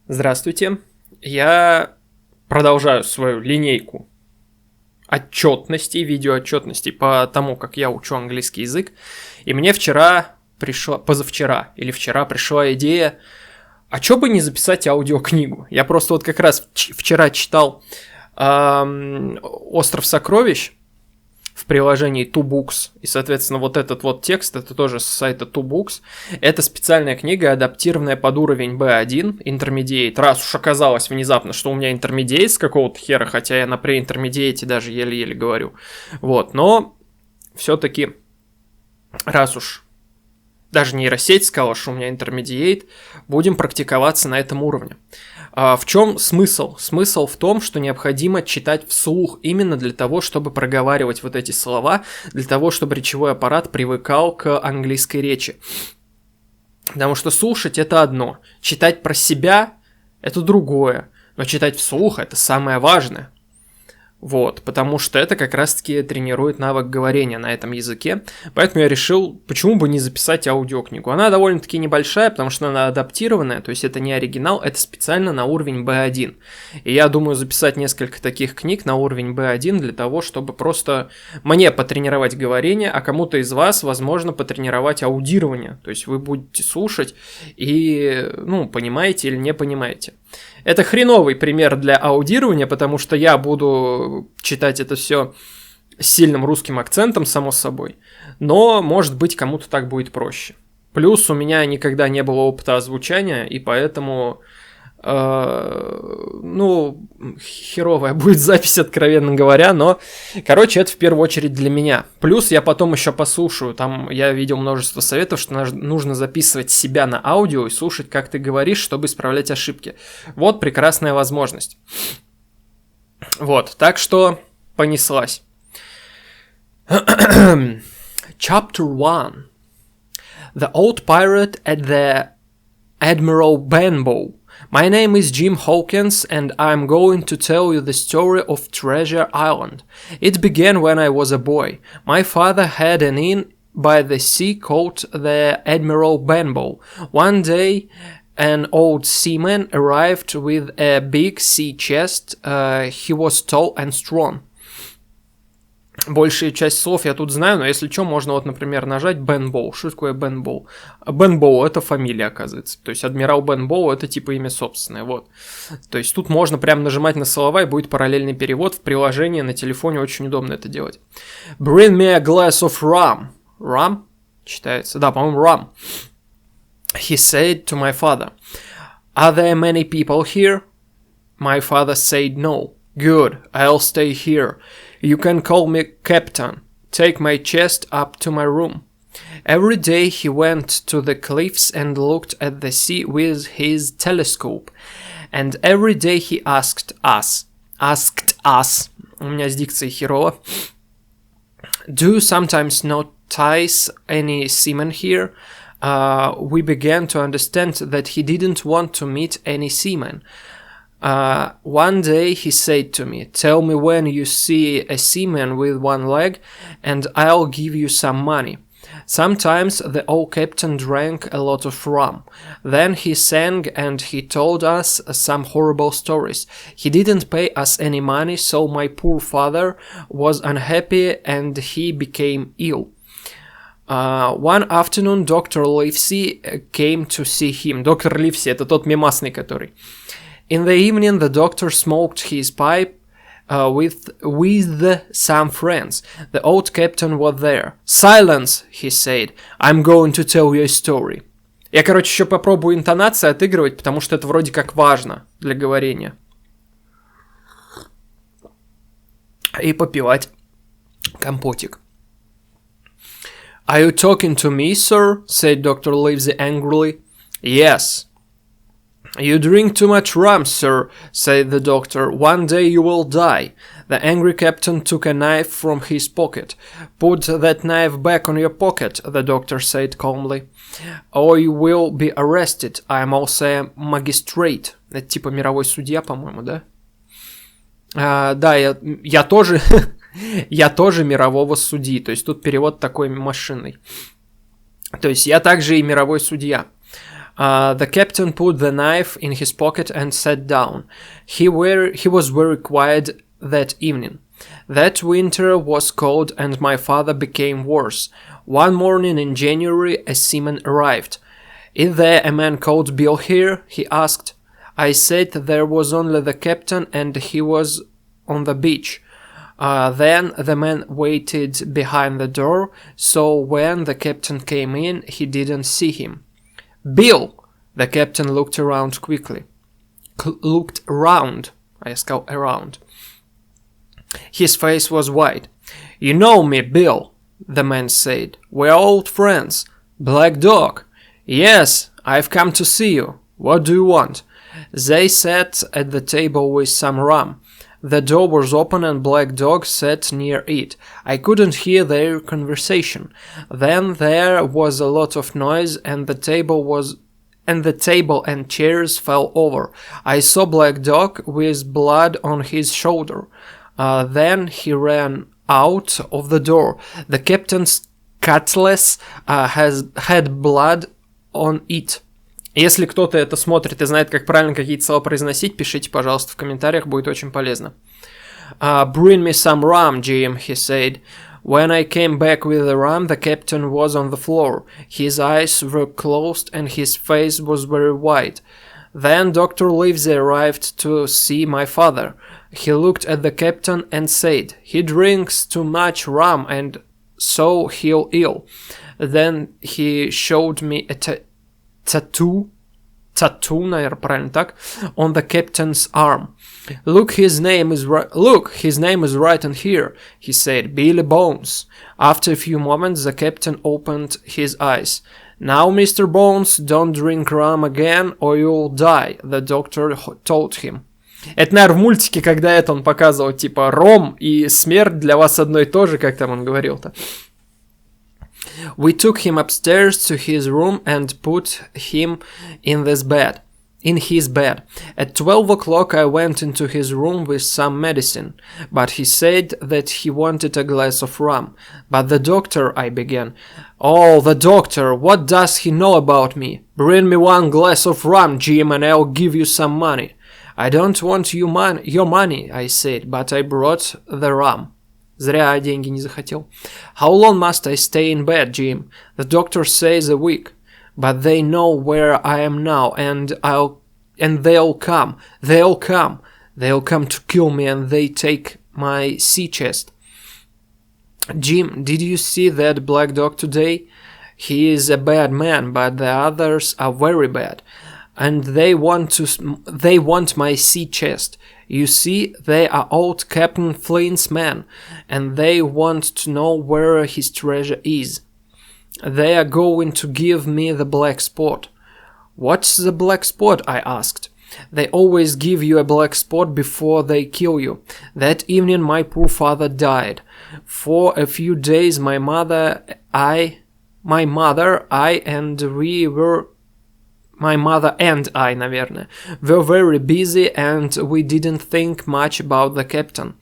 Здравствуйте. Я продолжаю свою линейку отчетностей, видеоотчетностей по тому, как я учу английский язык. И мне позавчера или вчера пришла идея, а чё бы не записать аудиокнигу? Я просто вот как раз вчера читал «Остров сокровищ» в приложении TwoBooks, и, соответственно, вот этот вот текст, это тоже с сайта TwoBooks, это специальная книга, адаптированная под уровень B1, Intermediate, раз уж оказалось внезапно, что у меня Intermediate с какого-то хера, хотя я на pre-Intermediate даже еле-еле говорю, вот, но все-таки, раз уж даже нейросеть сказала, что у меня Intermediate, будем практиковаться на этом уровне. В чем смысл? Смысл в том, что необходимо читать вслух именно для того, чтобы проговаривать вот эти слова, для того, чтобы речевой аппарат привыкал к английской речи. Потому что слушать – это одно, читать про себя – это другое, но читать вслух – это самое важное. Вот, потому что это как раз-таки тренирует навык говорения на этом языке. Поэтому я решил, почему бы не записать аудиокнигу. Она довольно-таки небольшая, потому что она адаптированная, то есть это не оригинал, это специально на уровень B1. И я думаю записать несколько таких книг на уровень B1 для того, чтобы просто мне потренировать говорение, а кому-то из вас, возможно, потренировать аудирование. То есть вы будете слушать и, понимаете или не понимаете. Это хреновый пример для аудирования, потому что я буду читать это все с сильным русским акцентом, само собой. Но, может быть, кому-то так будет проще. Плюс у меня никогда не было опыта озвучания, и поэтому, херовая будет запись, откровенно говоря, но, это в первую очередь для меня. Плюс я потом еще послушаю, там я видел множество советов, что нужно записывать себя на аудио и слушать, как ты говоришь, чтобы исправлять ошибки. Вот прекрасная возможность. Вот, так что понеслась. Chapter 1. The Old Pirate at the Admiral Benbow. My name is Jim Hawkins, and I'm going to tell you the story of Treasure Island. It began when I was a boy. My father had an inn by the sea called the Admiral Benbow. One day, an old seaman arrived with a big sea chest. He was tall and strong. Большую часть слов я тут знаю, но если что, можно например, нажать Бенбоу. Что такое Бенбоу? Бенбоу – это фамилия, оказывается. То есть адмирал Бенбоу – это типа имя собственное, вот. То есть тут можно прям нажимать на слова, и будет параллельный перевод в приложении на телефоне, очень удобно это делать. Bring me a glass of rum. Rum? Читается. Да, по-моему, rum. He said to my father. Are there many people here? My father said no. Good, I'll stay here. You can call me Captain. Take my chest up to my room. Every day he went to the cliffs and looked at the sea with his telescope. And every day he asked us. У меня с дикцией херово. Do you sometimes notice any seamen here? We began to understand that he didn't want to meet any seamen. One day he said to me, tell me when you see a seaman with one leg, and I'll give you some money. Sometimes the old captain drank a lot of rum. Then he sang and he told us some horrible stories. He didn't pay us any money, so my poor father was unhappy and he became ill. One afternoon Dr. Livesey came to see him. Доктор Ливси — это тот мемасный, который... In the evening, the doctor smoked his pipe with some friends. The old captain was there. Silence, he said. I'm going to tell you a story. Я, еще попробую интонации отыгрывать, потому что это вроде как важно для говорения. И попивать компотик. Are you talking to me, sir? Said Dr. Livesey angrily. Yes. You drink too much rum, sir, said the doctor. One day you will die. The angry captain took a knife from his pocket. Put that knife back on your pocket, the doctor said calmly. Or you will be arrested. I'm also a magistrate. Это типа мировой судья, по-моему, да? Да, я тоже... я тоже мирового судьи. То есть тут перевод такой машинный. То есть я также и мировой судья. The captain put the knife in his pocket and sat down. He was very quiet that evening. That winter was cold and my father became worse. One morning in January, a seaman arrived. "Is there a man called Bill here?" he asked. I said there was only the captain and he was on the beach. Then the man waited behind the door, so when the captain came in, he didn't see him. "Bill!" The captain looked around quickly. Around. His face was white. "You know me, Bill," the man said. "We're old friends. Black Dog." "Yes, I've come to see you. What do you want?" They sat at the table with some rum. The door was open and Black Dog sat near it. I couldn't hear their conversation. Then there was a lot of noise and the table and chairs fell over. I saw Black Dog with blood on his shoulder. Then he ran out of the door. The captain's cutlass had blood on it. Если кто-то это смотрит и знает, как правильно какие-то слова произносить, пишите, пожалуйста, в комментариях, будет очень полезно. "Bring me some rum, Jim," he said. When I came back with the rum, the captain was on the floor. His eyes were closed and his face was very white. Then Dr. Livesey arrived to see my father. He looked at the captain and said, "He drinks too much rum and so he'll ill." Then he showed me a tattoo, наверное, правильно так, on the captain's arm. Look, his name is right in here," he said, "Billy Bones." After a few moments, the captain opened his eyes. "Now, Mr. Bones, don't drink rum again, or you'll die," the doctor told him. Это, наверное, в мультике, когда он показывал, типа, ром и смерть для вас одно и то же, как там он говорил-то. We took him upstairs to his room and put him in his bed. At 12 o'clock I went into his room with some medicine, but he said that he wanted a glass of rum. "But the doctor," I began. "Oh, the doctor, what does he know about me? Bring me one glass of rum, Jim, and I'll give you some money." "I don't want your money," I said, but I brought the rum. Зря деньги не захотел. "How long must I stay in bed, Jim?" "The doctor says a week. But they know where I am now, and they'll come. They'll come to kill me, and they take my sea chest." "Jim, did you see that Black Dog today? He is a bad man, but the others are very bad, and they want my sea chest. You see, they are old Captain Flint's men, and they want to know where his treasure is. They are going to give me the black spot." "What's the black spot?" I asked. "They always give you a black spot before they kill you. That evening my poor father died. For a few days my mother, I, наверное, were very busy and we didn't think much about the captain.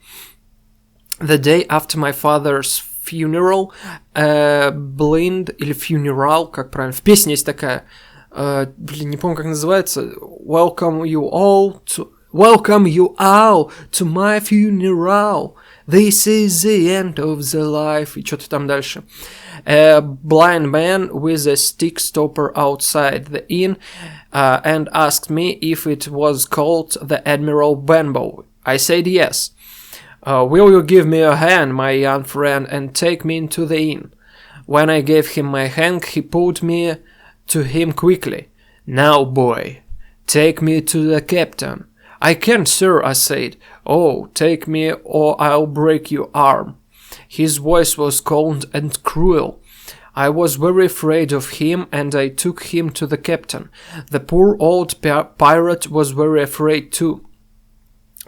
The day after my father's funeral, или funeral, как правильно, в песне есть такая, не помню, как называется, Welcome you all to my funeral. This is the end of the life. И что-то там дальше. A blind man with a stick stopper outside the inn and asked me if it was called the Admiral Benbow. I said yes. "Will you give me a hand, my young friend, and take me into the inn?" When I gave him my hand, he pulled me to him quickly. "Now, boy, take me to the captain." "I can't, sir," I said. "Oh, take me or I'll break your arm." His voice was cold and cruel. I was very afraid of him and I took him to the captain. The poor old pirate was very afraid too.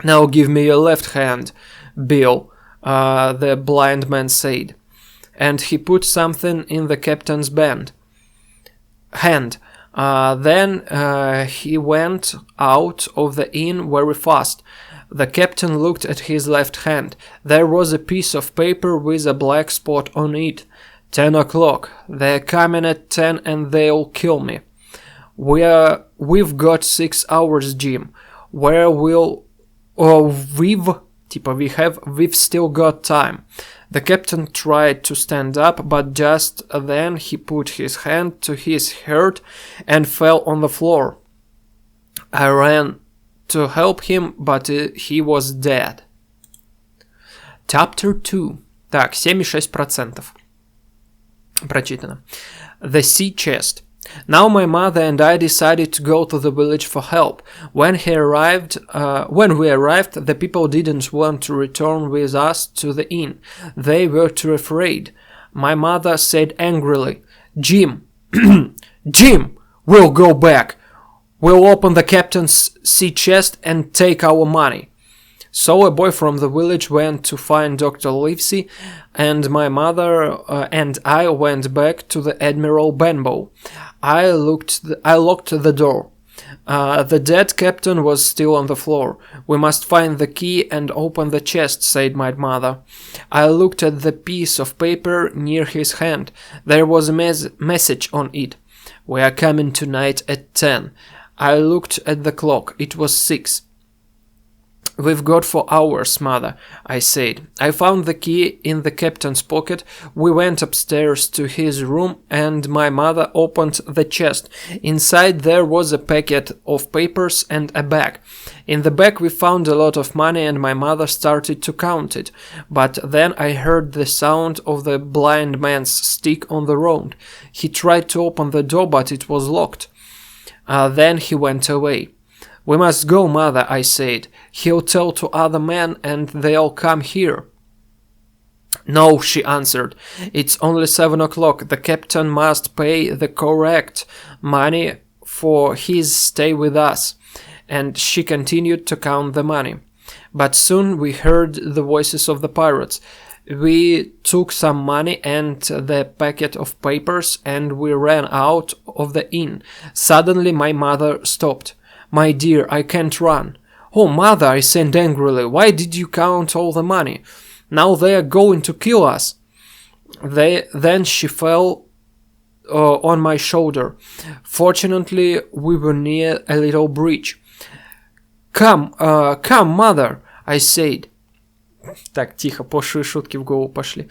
"Now give me your left hand, Bill," the blind man said. And he put something in the captain's hand. Then he went out of the inn very fast. The captain looked at his left hand. There was a piece of paper with a black spot on it. 10 o'clock. They're coming at 10 and they'll kill me. We've got 6 hours, Jim. Where will... We've still got time. The captain tried to stand up, but just then he put his hand to his heart and fell on the floor. I ran to help him, but he was dead. Chapter 2. Так, 7,6%. Прочитано. The sea chest. Now my mother and I decided to go to the village for help. When we arrived, the people didn't want to return with us to the inn. They were too afraid. My mother said angrily, Jim, Jim, we'll go back. We'll open the captain's sea chest and take our money. So a boy from the village went to find Dr. Livesey, and my mother and I went back to the Admiral Benbow. I locked the door. The dead captain was still on the floor. We must find the key and open the chest, said my mother. I looked at the piece of paper near his hand. There was a message on it. We are coming tonight at 10. I looked at the clock. It was 6. We've got 4 hours, mother, I said. I found the key in the captain's pocket. We went upstairs to his room and my mother opened the chest. Inside there was a packet of papers and a bag. In the bag we found a lot of money and my mother started to count it. But then I heard the sound of the blind man's stick on the road. He tried to open the door but it was locked. Then he went away. We must go, mother, I said. He'll tell to other men and they'll come here. No, she answered. It's only 7 o'clock. The captain must pay the correct money for his stay with us. And she continued to count the money. But soon we heard the voices of the pirates. We took some money and the packet of papers and we ran out of the inn. Suddenly my mother stopped. My dear, I can't run. Oh, mother, I said angrily, why did you count all the money? Now they are going to kill us. Then she fell on my shoulder. Fortunately, we were near a little bridge. Come, mother, I said. Так, тихо, пошлые шутки в голову пошли.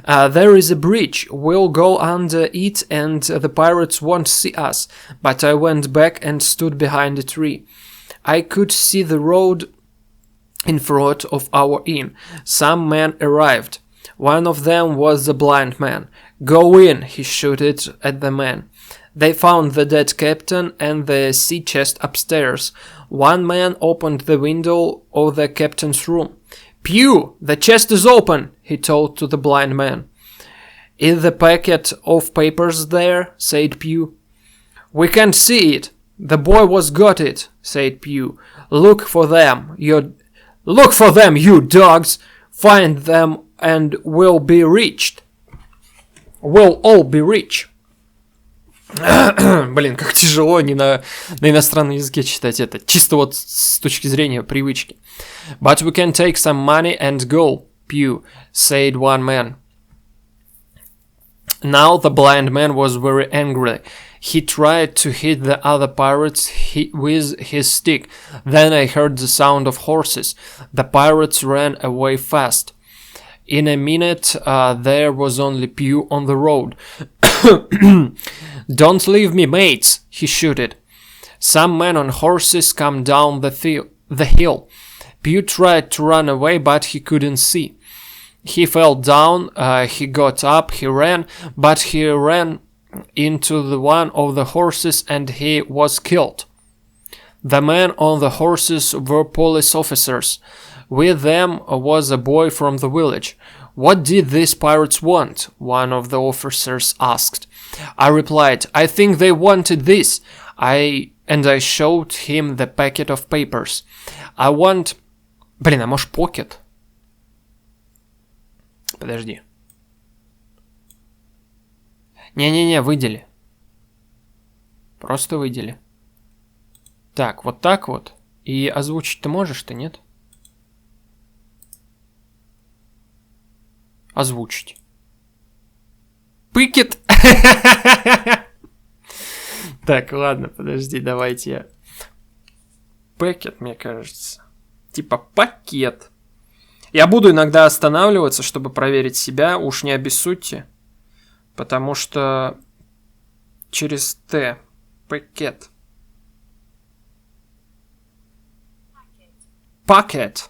There is a bridge. We'll go under it and the pirates won't see us. But I went back and stood behind a tree. I could see the road in front of our inn. Some men arrived. One of them was the blind man. Go in, he shouted at the man. They found the dead captain and the sea chest upstairs. One man opened the window of the captain's room. Pew, the chest is open, he told to the blind man. Is the packet of papers there? Said Pew. We can't see it. The boy was got it, said Pew. Look for them, you dogs. Find them and we'll be rich. We'll all be rich. Блин, как тяжело не на иностранном языке читать это. Чисто вот с точки зрения привычки. But we can take some money and go, Pew, said one man. Now the blind man was very angry. He tried to hit the other pirates with his stick. Then I heard the sound of horses. The pirates ran away fast. In a minute, there was only Pew on the road. Don't leave me, mates, he shouted. Some men on horses come down the hill. Pew tried to run away, but he couldn't see. He fell down, he got up, he ran, but he ran into the one of the horses and he was killed. The men on the horses were police officers. With them was a boy from the village. What did these pirates want? One of the officers asked. I replied, I think they wanted this. I showed him the packet of papers. I want... Блин, а может pocket? Подожди. Не-не-не, выдели. Просто выдели. Так, вот так вот. И озвучить ты можешь, ты нет? Озвучить. Пыкет! Так, ладно, подожди, давайте я... Пакет, мне кажется. Типа пакет. Я буду иногда останавливаться, чтобы проверить себя, уж не обессудьте. Потому что через Т. Пакет. Пакет.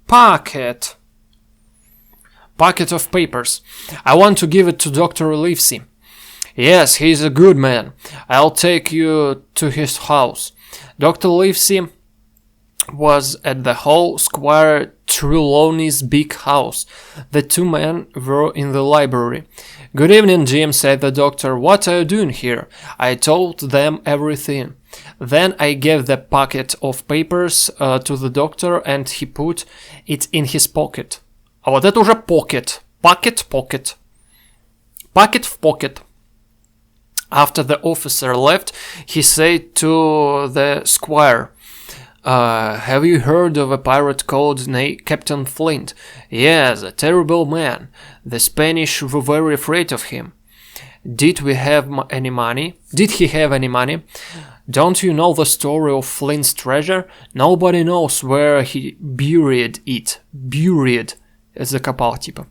Packet. Packet of papers. I want to give it to Dr. Livesey. Yes, he's a good man. I'll take you to his house. Dr. Livesey was at the whole Squire Trelawney's big house. The two men were in the library. Good evening, Jim, said the doctor. What are you doing here? I told them everything. Then I gave the packet of papers to the doctor, and he put it in his pocket. А вот это уже pocket. Packet, pocket. Packet в pocket. After the officer left, he said to the squire, have you heard of a pirate called Captain Flint? Yes, a terrible man. The Spanish were very afraid of him. Did we have any money? Did he have any money? Don't you know the story of Flint's treasure? Nobody knows where he buried it. Buried. Закопал, типа.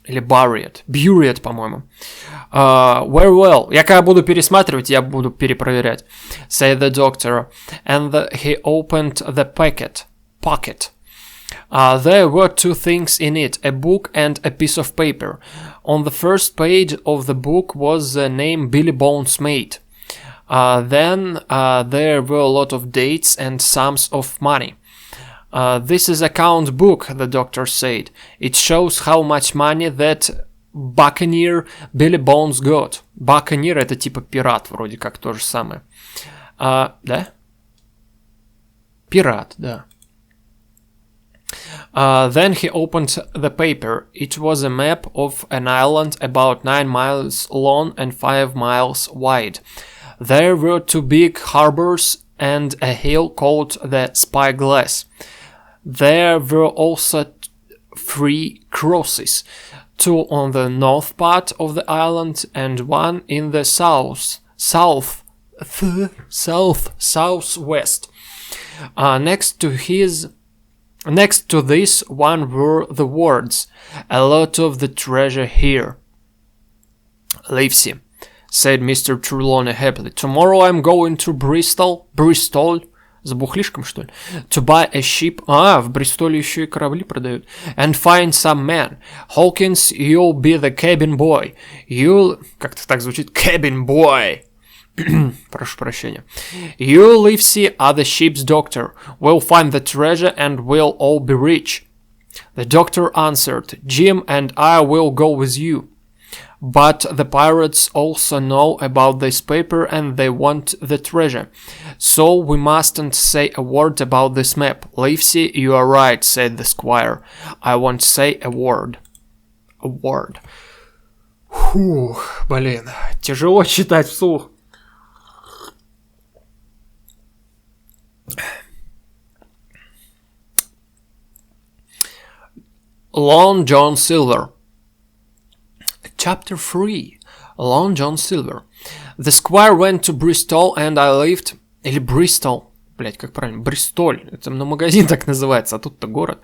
Или buried. Buried, по-моему. Very well. Я когда буду пересматривать, я буду перепроверять. Said the doctor. And he opened the packet. Pocket. There were two things in it, a book and a piece of paper. On the first page of the book was the name Billy Bones Mate. Then there were a lot of dates and sums of money. This is account book, the doctor said. It shows how much money that buccaneer Billy Bones got. Buccaneer — это типа пират, вроде как то же самое. Да? Пират, да. Then he opened the paper. It was a map of an island about 9 miles long and 5 miles wide. There were two big harbors and a hill called the Spyglass. There were also 3 crosses, 2 on the north part of the island and 1 in the southwest. Next to this one were the words, a lot of the treasure here. Livesey, said Mr. Trelawney happily. Tomorrow I'm going to Bristol, за бухлишком, что ли? To buy a ship. В Бристоле еще и корабли продают. And find some man. Hawkins, you'll be the cabin boy. Как-то так звучит. Cabin boy. Прошу прощения. You, Livesey, are the ship's doctor. We'll find the treasure and we'll all be rich. The doctor answered, Jim and I will go with you. But the pirates also know about this paper and they want the treasure. So we mustn't say a word about this map. Livesey, you are right, said the squire. I won't say a word. A word. Фух, блин, тяжело читать вслух. Long John Silver. Chapter 3. Long John Silver. The squire went to Bristol and I lived... Или Bristol. Блять, как правильно? Бристоль. Это на магазин так называется, а тут-то город.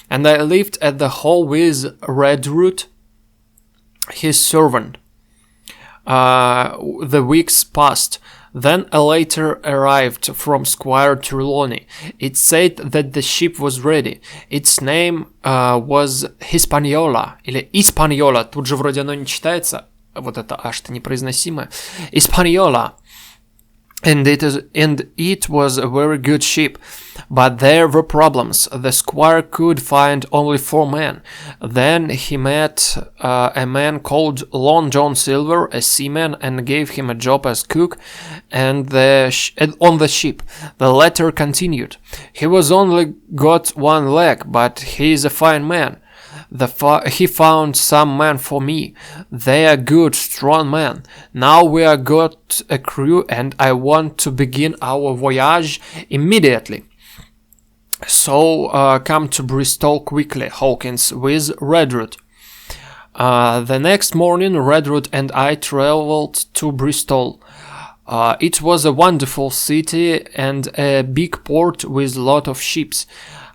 And I lived at the hall with Redroot, his servant. The weeks passed. Then a letter arrived from Squire Trelawney. It said that the ship was ready. Its name was Hispaniola, или Испаньола. Тут же вроде оно не читается. Вот это аж-то непроизносимое. Испаньола. And it was a very good ship, but there were problems. The squire could find only 4 men. Then he met a man called Long John Silver, a seaman, and gave him a job as cook and on the ship. The letter continued. He was only got 1 leg, but he is a fine man. He found some men for me. They are good, strong men. Now we are got a crew and I want to begin our voyage immediately. So come to Bristol quickly, Hawkins, with Redroot. The next morning, Redruth and I traveled to Bristol. It was a wonderful city and a big port with a lot of ships.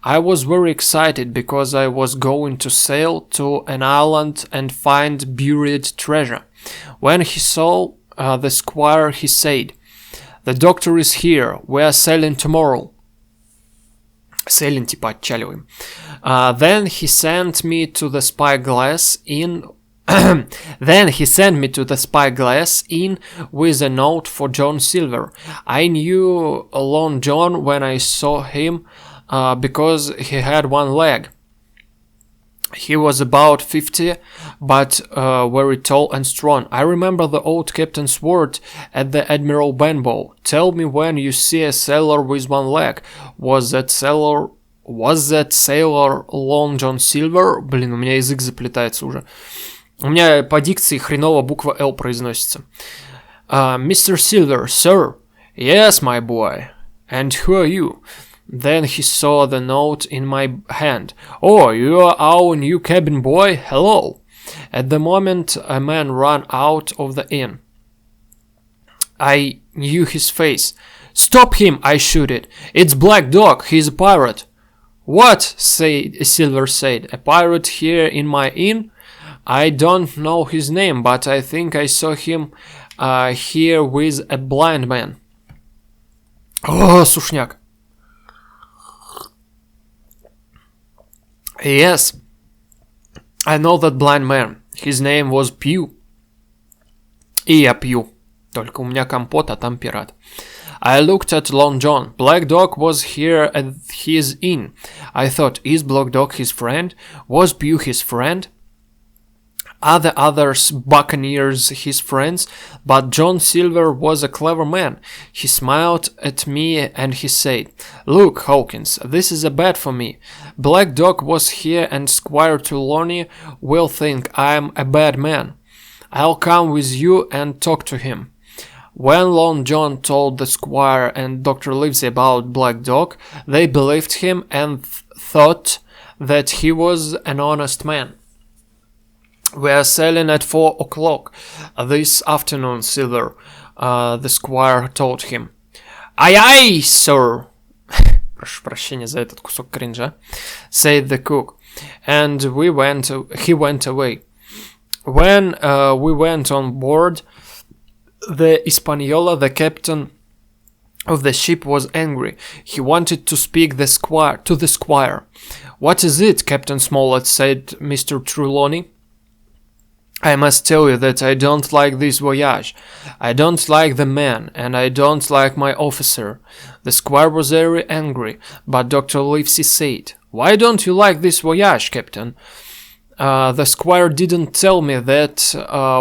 I was very excited because I was going to sail to an island and find buried treasure. When he saw the squire, he said, "The doctor is here. We are sailing tomorrow." Sailing типа отчаливаем. Then he sent me to the spyglass inn. Then he sent me to the spyglass inn with a note for John Silver. I knew Long John when I saw him because he had one leg. He was about 50, but very tall and strong. I remember the old captain's word at the Admiral Benbow. Tell me when you see a sailor with one leg. Was that sailor Long John Silver? Блин, у меня язык заплетается уже. У меня по дикции хреново буква L произносится. Mr. Silver, sir. Yes, my boy. And who are you? Then he saw the note in my hand. Oh, you are our new cabin boy? Hello. At the moment, a man ran out of the inn. I knew his face. Stop him, I shouted. It's Black Dog, he's a pirate. What? Silver said. A pirate here in my inn? I don't know his name, but I think I saw him here with a blind man. О, сушняк. Yes, I know that blind man. His name was Pew. И я пью. Только у меня компот, а там пират. I looked at Long John. Black Dog was here at his inn. I thought, is Black Dog his friend? Was Pew his friend? Are the others buccaneers his friends? But John Silver was a clever man. He smiled at me and he said, Look, Hawkins, this is a bet for me. Black Dog was here and Squire Trelawney will think I'm a bad man. I'll come with you and talk to him. When Long John told the Squire and Dr. Livesey about Black Dog, they believed him and thought that he was an honest man. We are sailing at 4 o'clock this afternoon, Silver, the squire told him. Aye, sir. Прошу прощения за этот кусок кринжа, said the cook. And he went away. When we went on board the Hispaniola, the captain of the ship was angry. He wanted to speak to the squire. What is it, Captain Smollett, said Mr. Trelawney. I must tell you that I don't like this voyage. I don't like the man, and I don't like my officer. The squire was very angry, but Dr. Livesey said, Why don't you like this voyage, Captain? The squire didn't tell me that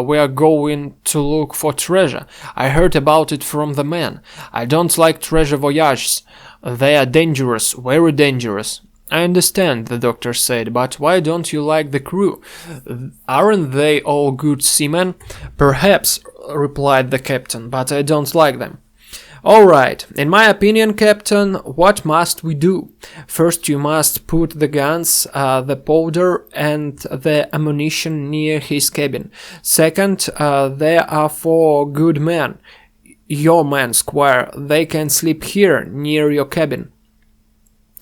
we are going to look for treasure. I heard about it from the man. I don't like treasure voyages. They are dangerous, very dangerous. I understand, the doctor said, but why don't you like the crew? Aren't they all good seamen? Perhaps, replied the captain, but I don't like them. All right, in my opinion, Captain, what must we do? First, you must put the guns, the powder, and the ammunition near his cabin. Second, there are 4 good men. Your men, Squire, they can sleep here, near your cabin.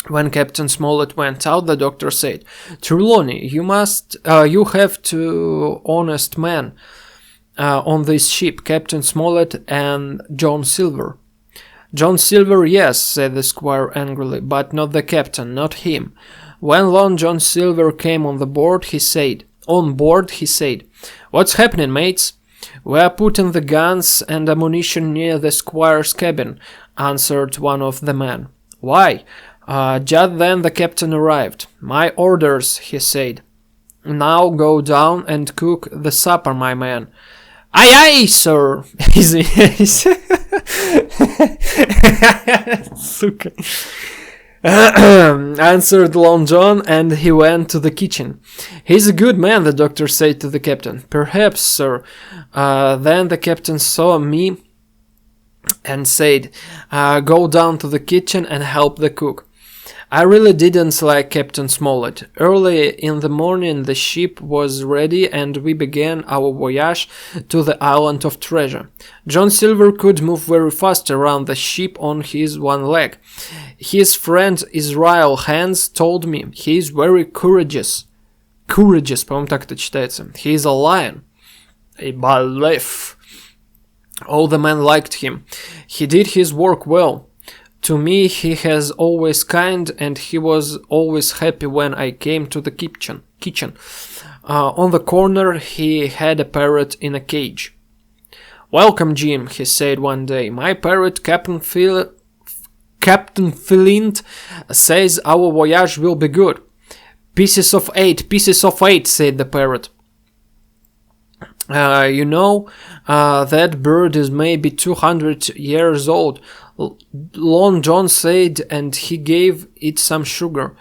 When Captain Smollett went out, the doctor said, Trelawney, you have 2 honest men on this ship, Captain Smollett and John Silver. John Silver, yes, said the squire angrily, but not the captain, not him. When Long John Silver came on board, he said, What's happening, mates? We are putting the guns and ammunition near the squire's cabin, answered one of the men. Why? Just then the captain arrived. My orders, he said. Now go down and cook the supper, my man. Aye, aye, sir. Сука. Answered Long John, and he went to the kitchen. He's a good man, the doctor said to the captain. Perhaps, sir. Then the captain saw me and said, go down to the kitchen and help the cook. I really didn't like Captain Smollett. Early in the morning the ship was ready and we began our voyage to the island of treasure. John Silver could move very fast around the ship on his one leg. His friend Israel Hands told me he is very courageous. Courageous, по-моему, так это читается. He is a lion. A belief. All the men liked him. He did his work well. To me, he has always kind, and he was always happy when I came to the kitchen. On the corner, he had a parrot in a cage. "Welcome, Jim," he said one day. "My parrot, Captain Flint, says our voyage will be good." Pieces of eight, said the parrot. That bird is maybe 200 years old, Long John said, and he gave it some sugar.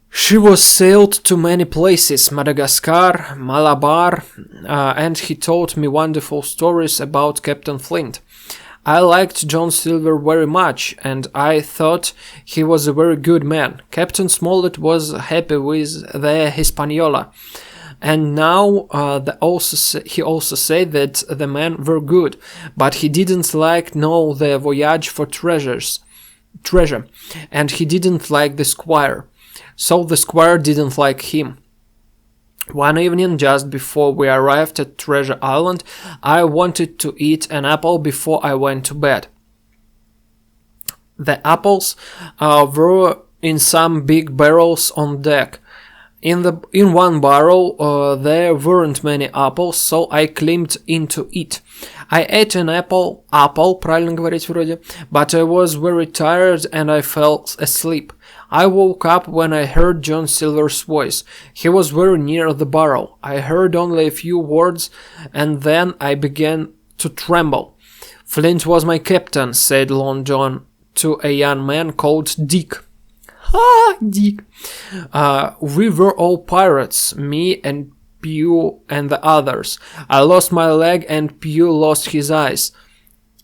She was sailed to many places, Madagascar, Malabar, and he told me wonderful stories about Captain Flint. I liked John Silver very much, and I thought he was a very good man. Captain Smollett was happy with the Hispaniola. And now he also said that the men were good, but he didn't know the voyage for treasure, and he didn't like the squire. So the squire didn't like him. One evening, just before we arrived at Treasure Island, I wanted to eat an apple before I went to bed. The apples were in some big barrels on deck. In one barrel there weren't many apples, so I climbed into it. I ate an apple, правильно говорить вроде, but I was very tired and I fell asleep. I woke up when I heard John Silver's voice. He was very near the barrel. I heard only a few words and then I began to tremble. "Flint was my captain," said Long John to a young man called Dick. Dick. We were all pirates, me and Pew and the others. I lost my leg and Pew lost his eyes.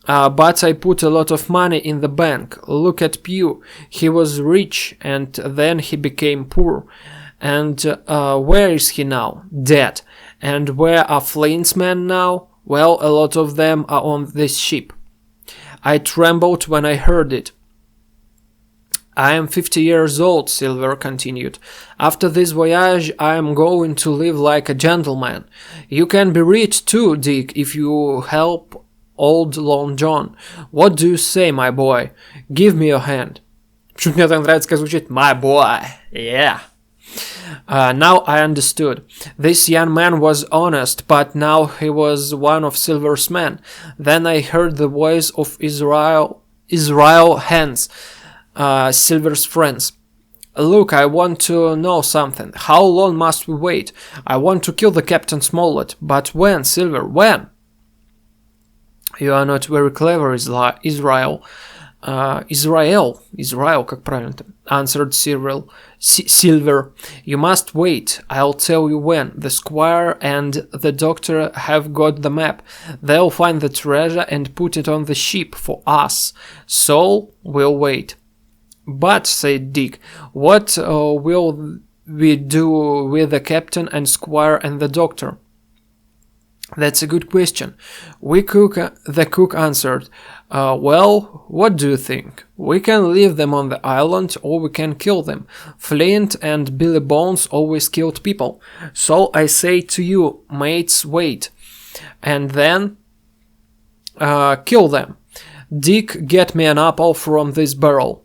But I put a lot of money in the bank. Look at Pew. He was rich and then he became poor. And where is he now? Dead. And where are Flint's men now? Well, a lot of them are on this ship. I trembled when I heard it. I am 50 years old, Silver continued. After this voyage I am going to live like a gentleman. You can be rich too, Dick, if you help old Long John. What do you say, my boy? Give me your hand. Почему-то мне так нравится, как звучит my boy. Yeah. Now I understood. This young man was honest, but now he was one of Silver's men. Then I heard the voice of Israel Hands, Silver's friends. Look, I want to know something. How long must we wait? I want to kill the Captain Smollett. But when, Silver, when? You are not very clever, Israel, как правильно-то? Answered Silver. You must wait. I'll tell you when. The squire and the doctor have got the map. They'll find the treasure and put it on the ship for us. So we'll wait. But, said Dick, what will we do with the captain and squire and the doctor? That's a good question. The cook answered, well, what do you think? We can leave them on the island or we can kill them. Flint and Billy Bones always killed people. So I say to you, mates, wait. And then kill them. Dick, get me an apple from this barrel.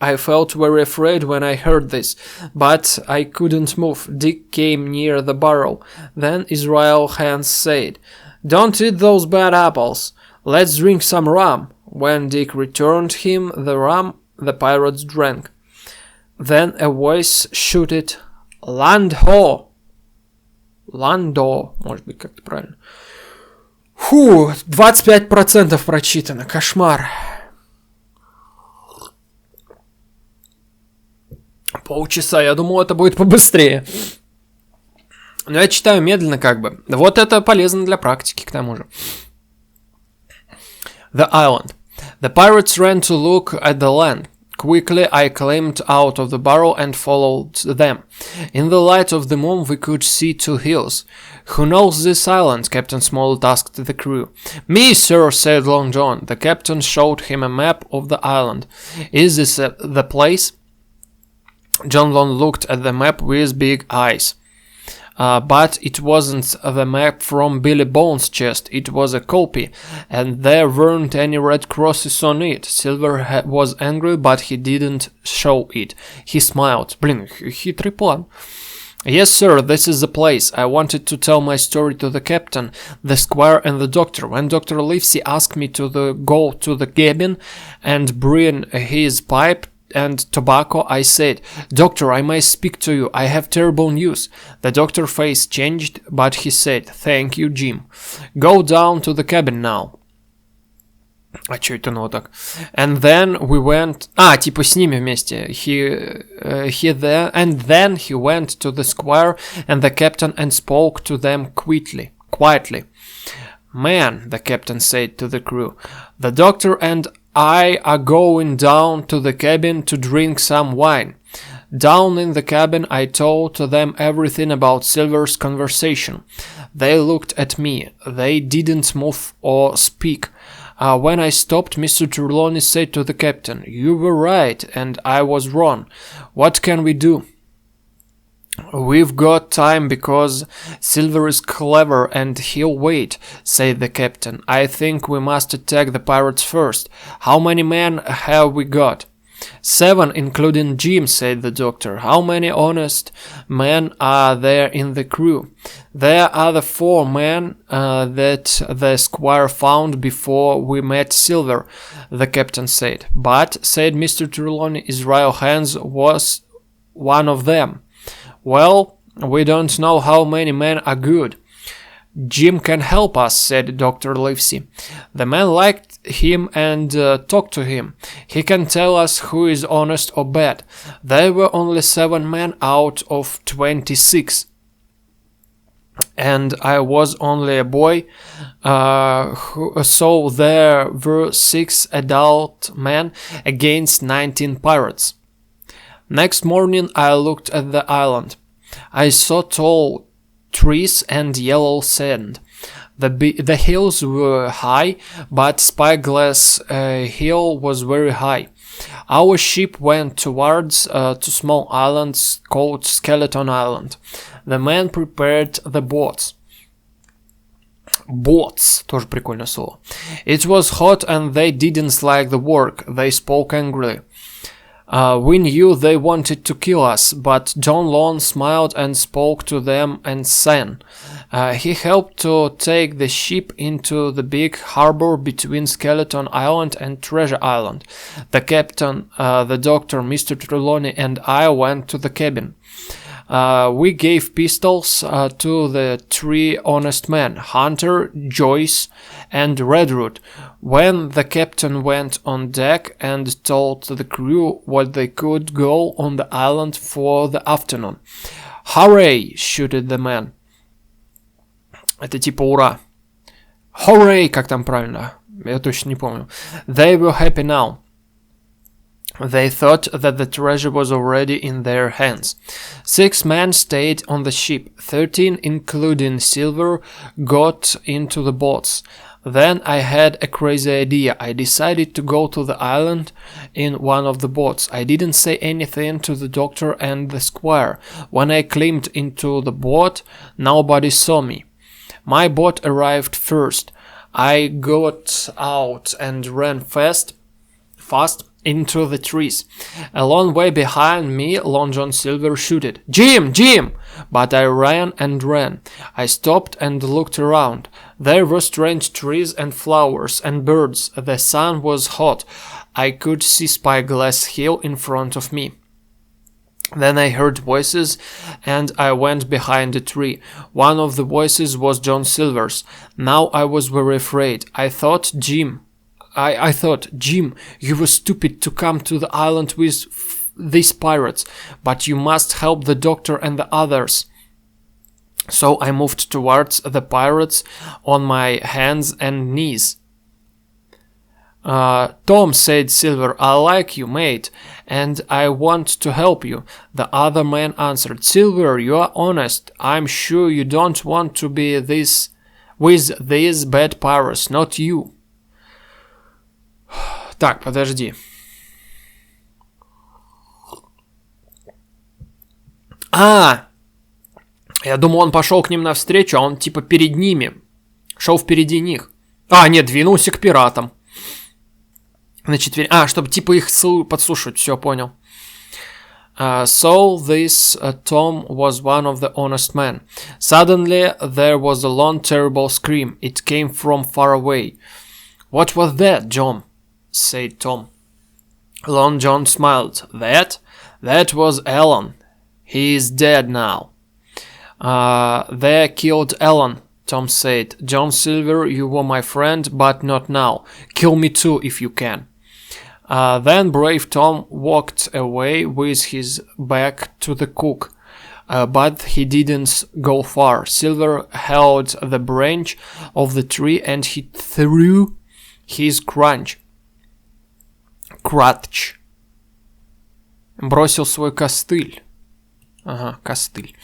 I felt very afraid when I heard this, but I couldn't move. Dick came near the barrel. Then Israel Hands said, Don't eat those bad apples. Let's drink some rum. When Dick returned him the rum, the pirates drank. Then a voice shouted, Land-ho! Ландо, может быть, как-то правильно. Фу, 25% прочитано, кошмар. Полчаса, я думал, это будет побыстрее. Но я читаю медленно как бы. Вот это полезно для практики, к тому же. The island. The pirates ran to look at the land. Quickly I climbed out of the barrel and followed them. In the light of the moon we could see 2 hills. "Who knows this island?" Captain Smollett asked the crew. "Me, sir," said Long John. The captain showed him a map of the island. "Is this the place?" John Long looked at the map with big eyes. But it wasn't the map from Billy Bones' chest, it was a copy, and there weren't any red crosses on it. Silver was angry, but he didn't show it. He smiled. Блин, хитрый план. "Yes, sir, this is the place. I wanted to tell my story to the captain, the squire, and the doctor. When Dr. Livesey asked me to go to the cabin and bring his pipe and tobacco, I said, 'Doctor, I must speak to you. I have terrible news.' The doctor's face changed, but he said, 'Thank you, Jim. Go down to the cabin now.'" А чё это оно так? "And then we went... типа с ними вместе. And then he went to the squire and the captain and spoke to them quietly. "Man," the captain said to the crew, "the doctor and I are going down to the cabin to drink some wine." Down in the cabin I told them everything about Silver's conversation. They looked at me. They didn't move or speak. When I stopped, Mr. Trelawney said to the captain, "You were right and I was wrong. What can we do?" "We've got time because Silver is clever and he'll wait," said the captain. "I think we must attack the pirates first. How many men have we got?" "7, including Jim," said the doctor. "How many honest men are there in the crew?" "There are the 4 men that the squire found before we met Silver," the captain said. "But," said Mr. Trelawney, "Israel Hands was one of them." "Well, we don't know how many men are good." "Jim can help us," said Dr. Livesey. "The men liked him and talked to him. He can tell us who is honest or bad." There were only 7 men out of 26. And I was only a boy, so there were 6 adult men against 19 pirates. Next morning I looked at the island. I saw tall trees and yellow sand. The hills were high, but Spyglass Hill was very high. Our ship went towards 2 small islands called Skeleton Island. The men prepared the boats. Boats, тоже прикольное слово. It was hot and they didn't like the work. They spoke angrily. We knew they wanted to kill us, but John Long smiled and spoke to them and sang. He helped to take the ship into the big harbor between Skeleton Island and Treasure Island. The captain, the doctor, Mr. Trelawney, and I went to the cabin. We gave pistols to the 3 honest men, Hunter, Joyce, and Redroot. When the captain went on deck and told the crew what they could go on the island for the afternoon. "Hooray!" shouted the men. Это типа ура. Hooray! Как там правильно? Я точно не помню. They were happy now. They thought that the treasure was already in their hands. 6 men stayed on the ship. 13, including Silver, got into the boats. Then I had a crazy idea. I decided to go to the island in one of the boats. I didn't say anything to the doctor and the squire. When I climbed into the boat, nobody saw me. My boat arrived first. I got out and ran fast into the trees. A long way behind me, Long John Silver shouted, "Jim! Jim!" But I ran and ran. I stopped and looked around. There were strange trees and flowers and birds. The sun was hot. I could see Spyglass Hill in front of me. Then I heard voices and I went behind a tree. One of the voices was John Silver's. Now I was very afraid. I thought, Jim, you were stupid to come to the island with these pirates, but you must help the doctor and the others. So I moved towards the pirates on my hands and knees. Tom, said Silver, I like you, mate, and I want to help you. The other man answered, Silver, you are honest. I'm sure you don't want to be with these bad pirates, not you. Так, подожди. Я думал, он пошел к ним навстречу, а он типа перед ними. Шел впереди них. Нет, двинулся к пиратам. На четвереньках. Чтобы типа их подслушивать, все, понял. So this Tom was one of the honest men. Suddenly there was a long terrible scream. It came from far away. What was that, John? Said Tom. Long John smiled. That was Alan. He is dead now. They killed Alan, Tom said. John Silver, you were my friend, but not now. Kill me too, if you can. Then brave Tom walked away with his back to the cook. But he didn't go far. Silver held the branch of the tree and he threw his crutch. Бросил свой костыль. Костыль.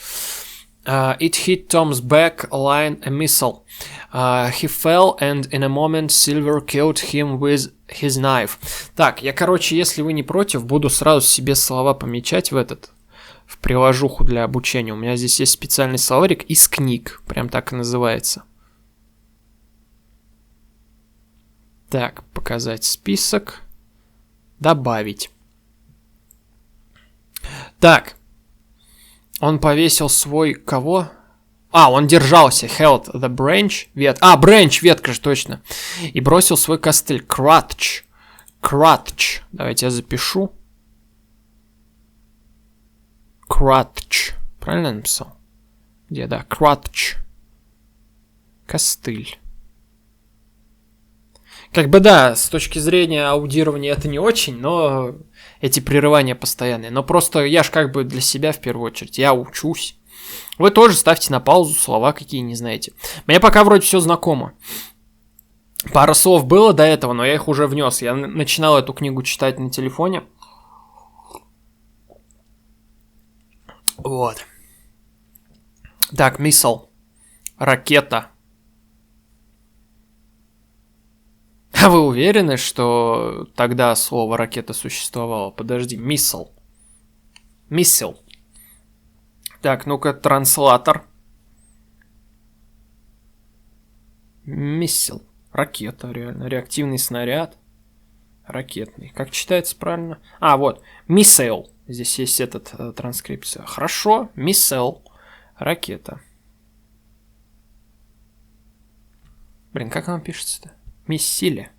It hit Tom's back line a missile. He fell, and in a moment Silver killed him with his knife. Так, я, если вы не против, буду сразу себе слова помечать в приложуху для обучения. У меня здесь есть специальный словарик из книг. Прям так и называется. Так, показать список. Добавить. Так. Он повесил свой кого? Он держался. Held the branch. Branch, ветка же, точно. И бросил свой костыль. Crutch. Давайте я запишу. Crutch. Правильно я написал? Где, да. Crutch. Костыль. С точки зрения аудирования это не очень, но эти прерывания постоянные. Но просто я ж для себя в первую очередь. Я учусь. Вы тоже ставьте на паузу слова, какие не знаете. Мне пока вроде все знакомо. Пара слов было до этого, но я их уже внес. Я начинал эту книгу читать на телефоне. Вот. Так, missile. Ракета. А вы уверены, что тогда слово ракета существовало? Подожди, missile. Так, ну-ка, транслатор. Missile. Ракета, реально. Реактивный снаряд. Ракетный. Как читается правильно? Вот. Missile. Здесь есть транскрипция. Хорошо. Missile. Ракета. Блин, как оно пишется-то? Миссиле.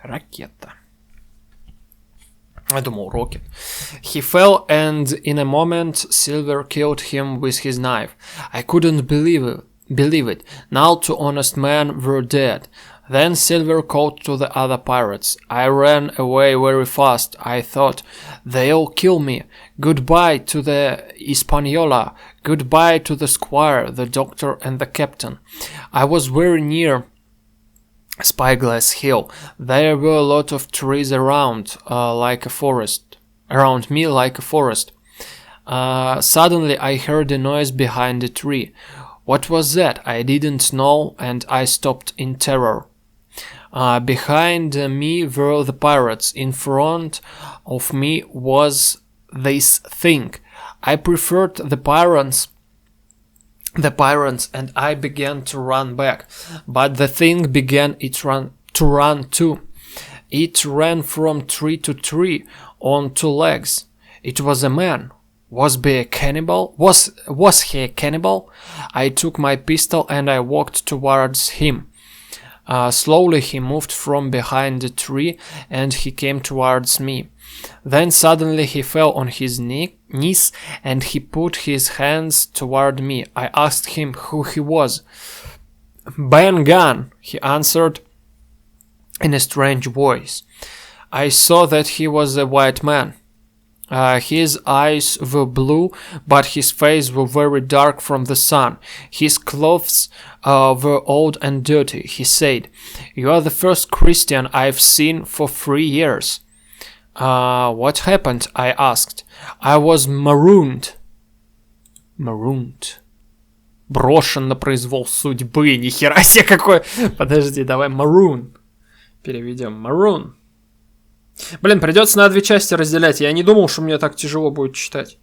Ракета. I думал, rocket. He fell, and in a moment Silver killed him with his knife. I couldn't believe it. Now two honest men were dead. Then Silver called to the other pirates. I ran away very fast. I thought, they'll kill me. Goodbye to the Hispaniola. Goodbye to the squire, the doctor, and the captain. I was very near Spyglass Hill. There were a lot of trees around, like a forest. Around me, like a forest. Suddenly I heard a noise behind a tree. What was that? I didn't know, and I stopped in terror. Behind me were the pirates. In front of me was this thing. I preferred the pirates, and I began to run back. But the thing began to run too. It ran from tree to tree on two legs. It was a man. Was he a cannibal? Was he a cannibal? I took my pistol and I walked towards him. Slowly he moved from behind the tree and he came towards me. Then suddenly he fell on his knees and he put his hands toward me. I asked him who he was. Ben Gunn, he answered in a strange voice. I saw that he was a white man. His eyes were blue, but his face was very dark from the sun. His clothes were old and dirty. He said, "You are the first Christian I've seen for 3 years." What happened? I asked. I was marooned. Marooned. Брошен на произвол судьбы. Нихера себе какой. Подожди, давай maroon. Переведем. Maroon. Блин, придется на 2 части разделять. Я не думал, что мне так тяжело будет читать.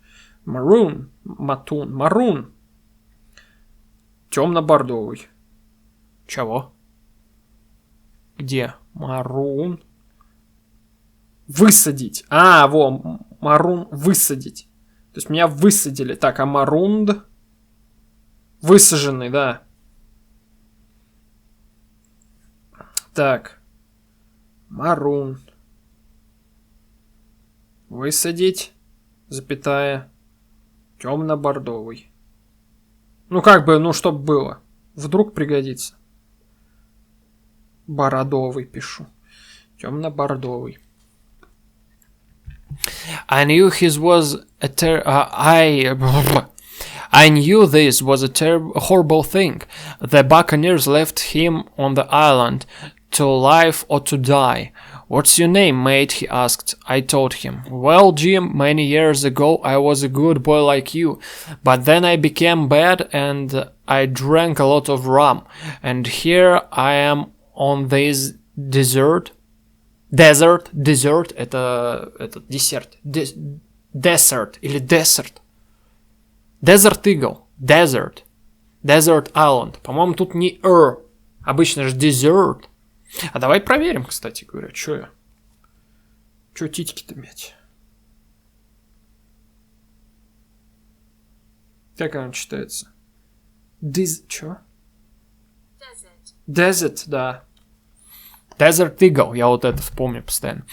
Maroon. Матун. Maroon. Темно-бордовый. Чего? Где? Maroon. Высадить. Maroon. Высадить. То есть меня высадили. Так, а marooned? Высаженный, да. Так. Maroon. Высадить, запятая, темно-бордовый. Ну, как бы, ну, чтоб было. Вдруг пригодится. Бородовый пишу. Темно-бордовый. I knew this was I knew this was a horrible thing. The buccaneers left him on the island to live or to die. What's your name, mate? He asked. I told him. Well, Jim, many years ago I was a good boy like you, but then I became bad and I drank a lot of rum. And here I am on this desert. Desert это десерт. Desert или desert. Desert Eagle. Desert. Desert Island. По-моему, тут не обычно же desert. А давай проверим, кстати говоря, чё я? Чё титьки-то мять? Как она читается? Чё? Desert, да. Desert Eagle, я вот это вспомню постоянно.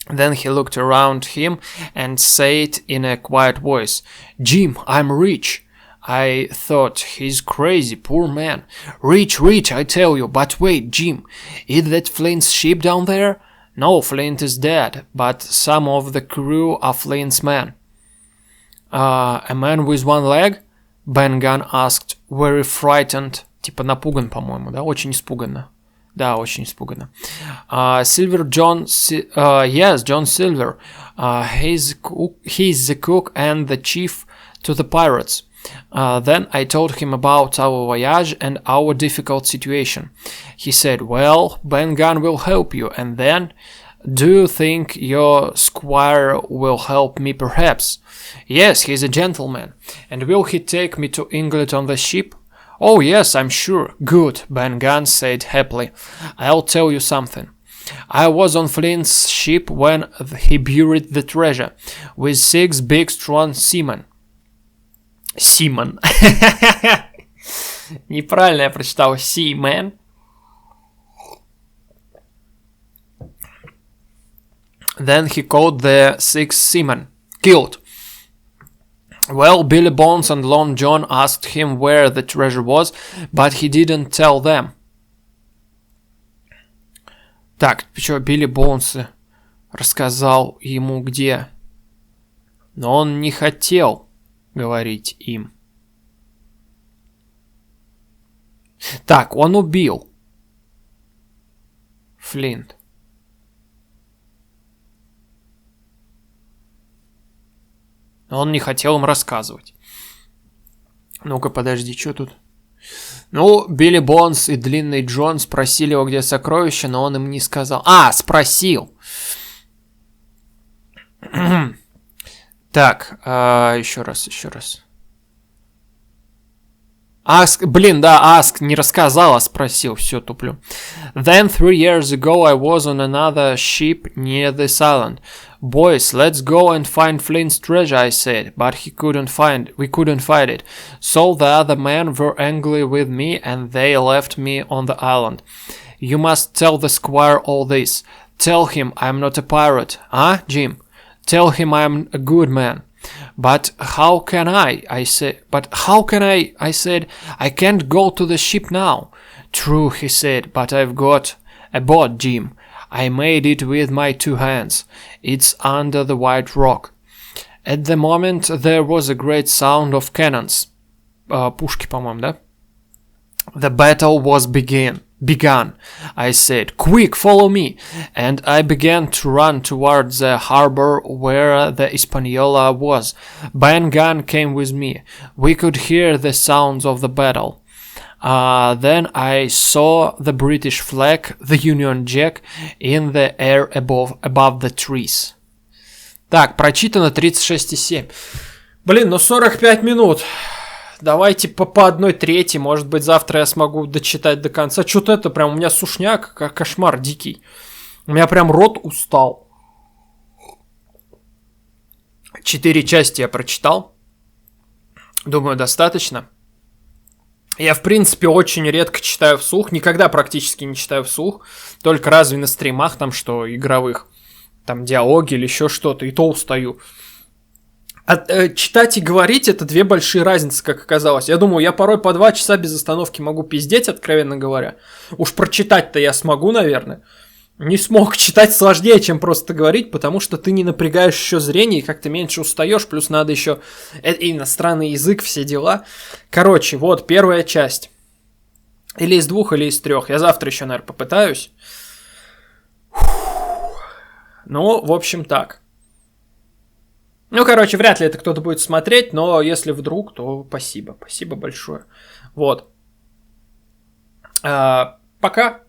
Then he looked around him and said in a quiet voice, Jim, I'm rich. I thought, he's crazy, poor man. Rich, I tell you. But wait, Jim, is that Flint's ship down there? No, Flint is dead, but some of the crew are Flint's men. A man with one leg? Ben Gunn asked, very frightened. Типа напуган, по-моему, да? Очень испуганно. Да, очень испуганно. Silver John, yes, John Silver. He's the cook and the chief to the pirates. Then I told him about our voyage and our difficult situation. He said, well, Ben Gunn will help you, and then, do you think your squire will help me perhaps? Yes, he's a gentleman. And will he take me to England on the ship? Oh yes, I'm sure. Good, Ben Gunn said happily. I'll tell you something. I was on Flint's ship when he buried the treasure, with 6 big strong seamen. Seaman. Неправильно я прочитал. Seaman. Then he caught the 6 seamen. Killed. Well, Billy Bones and Lone John asked him where the treasure was, but he didn't tell them. Так, что, Билли Боунс рассказал ему где, но он не хотел говорить им. Так, он убил Флинт. Но он не хотел им рассказывать. Ну-ка, подожди, что тут? Ну, Билли Бонс и Длинный Джон спросили его, где сокровища, но он им не сказал. Спросил. Так, еще раз. Ask, ask, не рассказал, а спросил, все, туплю. Then 3 years ago I was on another ship near this island. Boys, let's go and find Flint's treasure, I said, but we couldn't find it. So the other men were angry with me and they left me on the island. You must tell the squire all this. Tell him I'm not a pirate, Jim? Tell him I'm a good man. But how can I said, I can't go to the ship now. True, he said, but I've got a boat, Jim. I made it with my 2 hands. It's under the white rock. At the moment there was a great sound of cannons. Пушки, по-моему, да? The battle was begun. I said, quick, follow me. And I began to run towards the harbor where the Hispaniola was. Ben Gunn came with me. We could hear the sounds of the battle. Then I saw the British flag, the Union Jack, in the air above the trees. Так, прочитано 36,7. Блин, ну 45 минут. Давайте по 1/3, может быть, завтра я смогу дочитать до конца. Что-то это прям у меня сушняк, как кошмар дикий. У меня прям рот устал. 4 части я прочитал. Думаю, достаточно. Я, в принципе, очень редко читаю вслух. Никогда практически не читаю вслух. Только разве на стримах, там что, игровых. Там диалоги или еще что-то. И то устаю. Читать и говорить — это 2 большие разницы, как оказалось. Я думаю, я порой по 2 часа без остановки могу пиздеть, откровенно говоря. Уж прочитать-то я смогу, наверное. Не смог. Читать сложнее, чем просто говорить, потому что ты не напрягаешь еще зрение и как-то меньше устаешь, плюс надо еще иностранный язык, все дела. Короче, вот первая часть. Или из 2, или из 3. Я завтра еще, наверное, попытаюсь. Ну, в общем, так. Ну, короче, вряд ли это кто-то будет смотреть, но если вдруг, то спасибо. Спасибо большое. Вот. Пока.